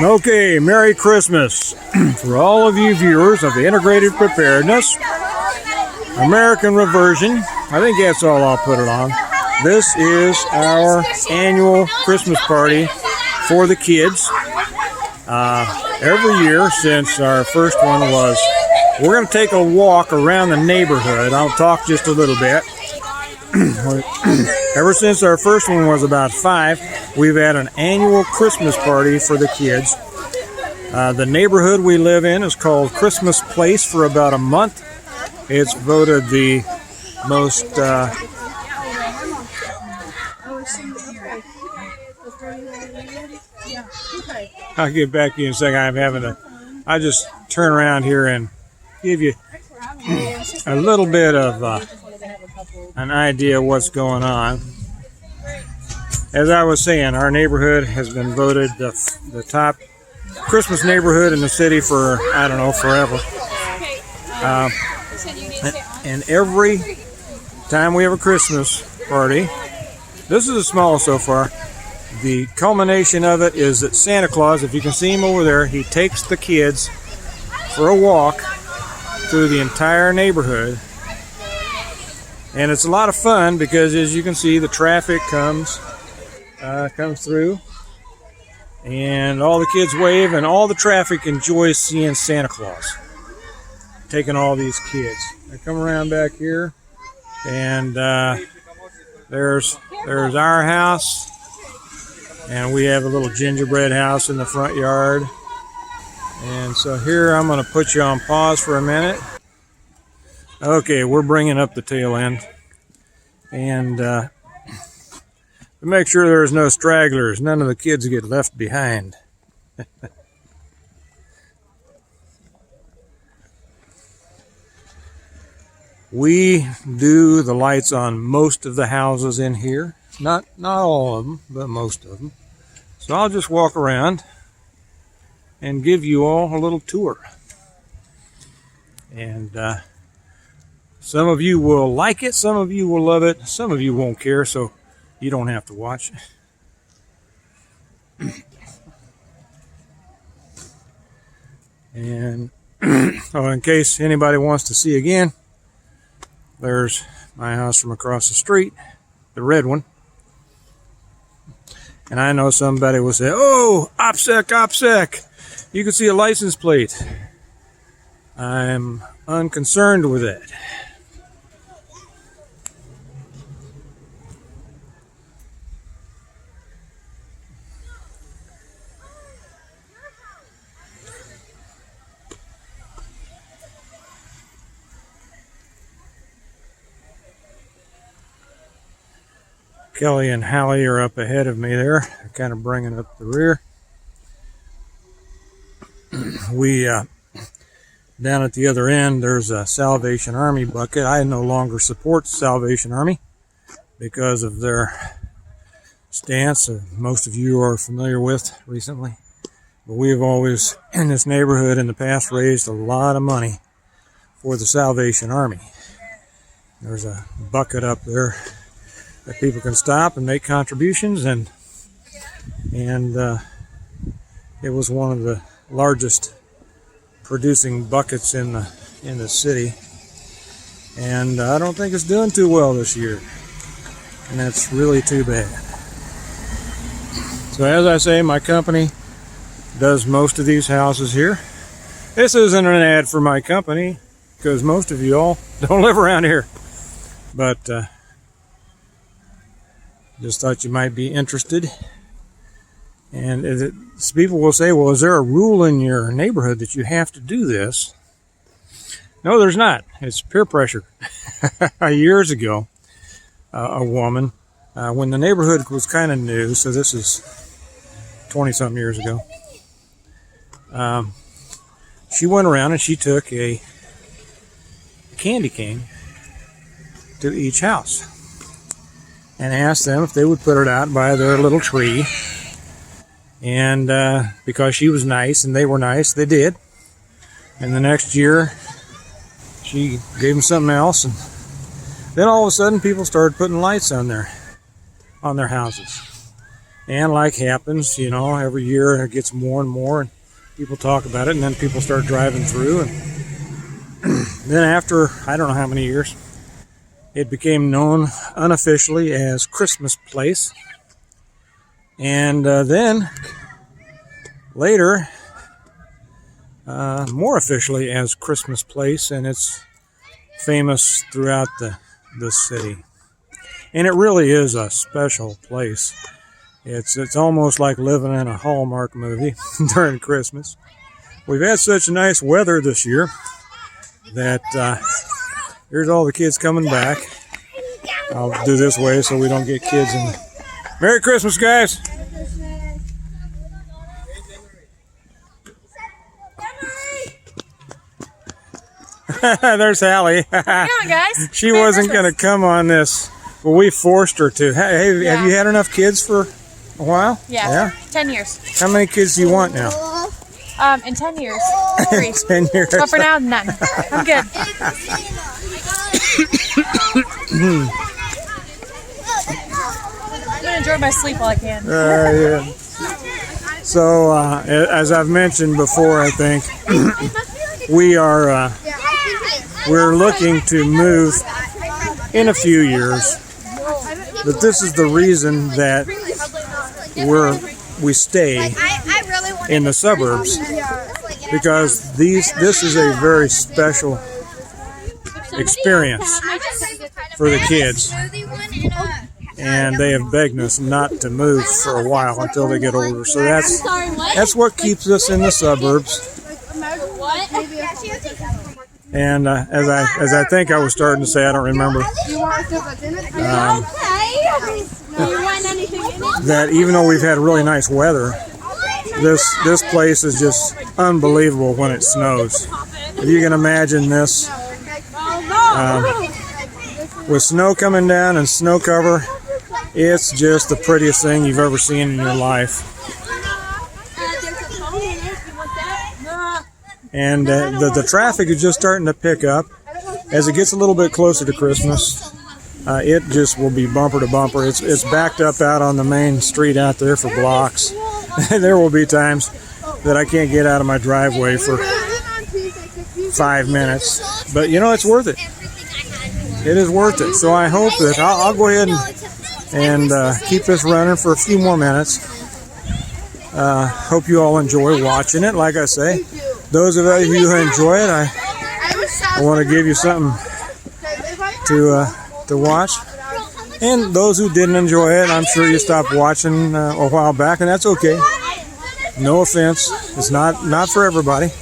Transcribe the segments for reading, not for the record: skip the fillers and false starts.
Okay, Merry Christmas for all of you viewers of the Integrated Preparedness American Reversion. I think that's all I'll put it on. This is our annual Christmas party for the kids. Every year since our first one was, we're going to take a walk around the neighborhood. I'll talk just a little bit. Ever since our first one was about 5, we've had an annual Christmas party for the kids. The neighborhood we live in is called Christmas Place for about a month. It's voted the most I'll get back to you in a second. I just turn around here and give you a little bit of an idea of what's going on. As I was saying, our neighborhood has been voted the top Christmas neighborhood in the city for, I don't know, forever. And every time we have a Christmas party, this is the smallest so far, the culmination of it is that Santa Claus, if you can see him over there, he takes the kids for a walk through the entire neighborhood. And it's a lot of fun because, as you can see, the traffic comes through, and all the kids wave, and all the traffic enjoys seeing Santa Claus taking all these kids. I come around back here, and there's our house, and we have a little gingerbread house in the front yard. And so here I'm going to put you on pause for a minute. Okay, we're bringing up the tail end, and to make sure there's no stragglers, none of the kids get left behind. We do the lights on most of the houses in here, not all of them, but most of them. So I'll just walk around and give you all a little tour. And some of you will like it, some of you will love it, some of you won't care, so you don't have to watch. And in case anybody wants to see again, there's my house from across the street, the red one. And I know somebody will say, "Oh, OPSEC, you can see a license plate." I'm unconcerned with it. Kelly and Hallie are up ahead of me there. They're kind of bringing up the rear. We, down at the other end, there's a Salvation Army bucket. I no longer support Salvation Army because of their stance, most of you are familiar with recently. But we have always, in this neighborhood in the past, raised a lot of money for the Salvation Army. There's a bucket up there that people can stop and make contributions, and it was one of the largest producing buckets in the city, and I don't think it's doing too well this year, and that's really too bad. So as I say, my company does most of these houses here. This isn't an ad for my company because most of you all don't live around here, but just thought you might be interested. And people will say, "Well, is there a rule in your neighborhood that you have to do this?" No, there's not. It's peer pressure. Years ago, a woman, when the neighborhood was kind of new, so this is 20-something years ago, she went around and she took a candy cane to each house and asked them if they would put it out by their little tree. And because she was nice and they were nice, they did. And the next year, she gave them something else. And then all of a sudden, people started putting lights on their houses. And like happens, you know, every year it gets more and more, and people talk about it, and then people start driving through. And then after, I don't know how many years, it became known unofficially as Christmas Place. And then later, more officially as Christmas Place, and it's famous throughout the city. And it really is a special place. It's almost like living in a Hallmark movie during Christmas. We've had such nice weather this year that here's all the kids coming back. I'll do this way so we don't get kids in. Merry Christmas, guys! There's Hallie. Come on, guys. She wasn't going to come on this, but we forced her to. Hey, Yeah. have you had enough kids for a while? Yeah. 10 years. How many kids do you want now? In 10 years. 3. 10 years. But for now, none. I'm good. I'm going to enjoy my sleep while I can. Yeah. So, as I've mentioned before, I think we're looking to move in a few years. But this is the reason that we stay in the suburbs, because this is a very special experience for the kids, and they have begged us not to move for a while until they get older. So that's what keeps us in the suburbs. And as I think I was starting to say, I don't remember, that even though we've had really nice weather, this place is just unbelievable when it snows. If you can imagine this, with snow coming down and snow cover, it's just the prettiest thing you've ever seen in your life. And the traffic is just starting to pick up. As it gets a little bit closer to Christmas, it just will be bumper to bumper. It's backed up out on the main street out there for blocks. There will be times that I can't get out of my driveway for 5 minutes. But you know, it's worth it. It is worth it. So I hope that I'll go ahead and keep this running for a few more minutes. Hope you all enjoy watching it. Like I say, those of you who enjoy it, I want to give you something to watch. And those who didn't enjoy it, I'm sure you stopped watching a while back, and that's okay. No offense. It's not for everybody.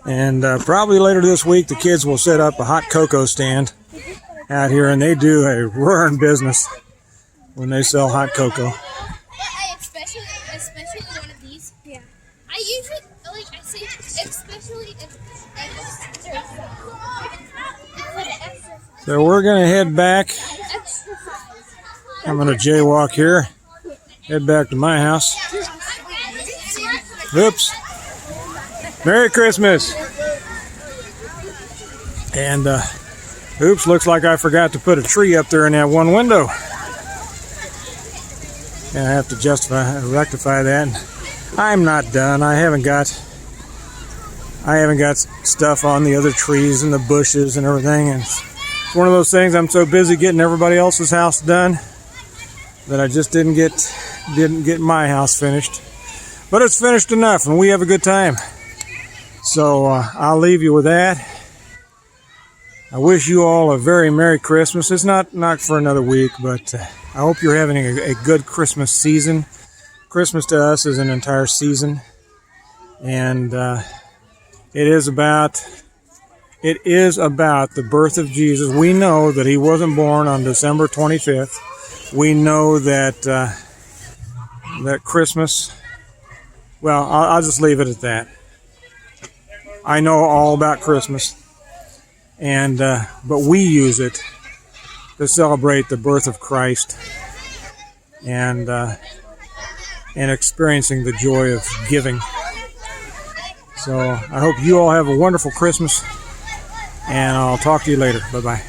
And probably later this week, the kids will set up a hot cocoa stand out here, and they do a roaring business when they sell hot cocoa. Especially one of these. Yeah. I usually I say especially So we're gonna head back. I'm gonna jaywalk here. Head back to my house. Oops. Merry Christmas. And oops, looks like I forgot to put a tree up there in that one window. And I have to rectify that. I'm not done. I haven't got stuff on the other trees and the bushes and everything. And it's one of those things, I'm so busy getting everybody else's house done that I just didn't get my house finished. But it's finished enough, and we have a good time. So I'll leave you with that. I wish you all a very Merry Christmas. It's not for another week, but I hope you're having a good Christmas season. Christmas to us is an entire season, and it is about the birth of Jesus. We know that he wasn't born on December 25th. We know that that Christmas. Well, I'll just leave it at that. I know all about Christmas, and but we use it to celebrate the birth of Christ and experiencing the joy of giving. So I hope you all have a wonderful Christmas, and I'll talk to you later. Bye-bye.